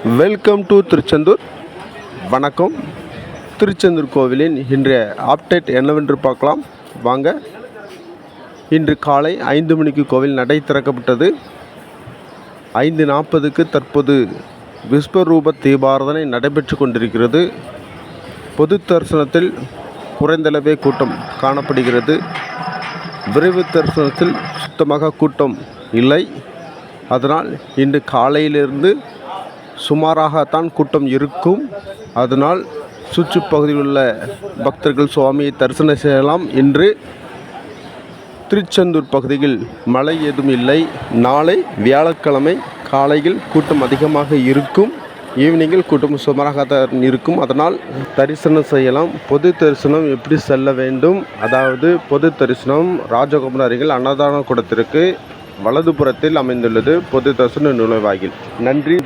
Welcome to Tiruchendur. வணக்கம். திருச்செந்தூர் கோவிலின் இன்றைய அப்டேட் என்னவென்று பார்க்கலாம் வாங்க. இன்று காலை 5 மணிக்கு கோவில் நடை திறக்கப்பட்டது. 5:40க்கு தற்போது விஸ்வரூப தீபாராதனை நடைபெற்று கொண்டிருக்கிறது. பொது தரிசனத்தில் குறைந்தளவே கூட்டம் காணப்படுகிறது. விரைவு தரிசனத்தில் சுத்தமாக கூட்டம் இல்லை. அதனால் இன்று காலையிலிருந்து சுமாராகத்தான் கூட்டம் இருக்கும். அதனால் சுற்றுப்பகுதியில் உள்ள பக்தர்கள் சுவாமியை தரிசனம் செய்யலாம். இன்று திருச்செந்தூர் பகுதியில் மழை எதுவும் இல்லை. நாளை வியாழக்கிழமை காலையில் கூட்டம் அதிகமாக இருக்கும். ஈவினிங்கில் கூட்டம் சுமாராக தான் இருக்கும். அதனால் தரிசனம் செய்யலாம். பொது தரிசனம் எப்படி செல்ல வேண்டும்? அதாவது பொது தரிசனம் ராஜகோபுரம் அருகில் அன்னதான கூடத்திற்கு வலதுபுறத்தில் அமைந்துள்ளது பொது தரிசன நுழைவாயில். நன்றி.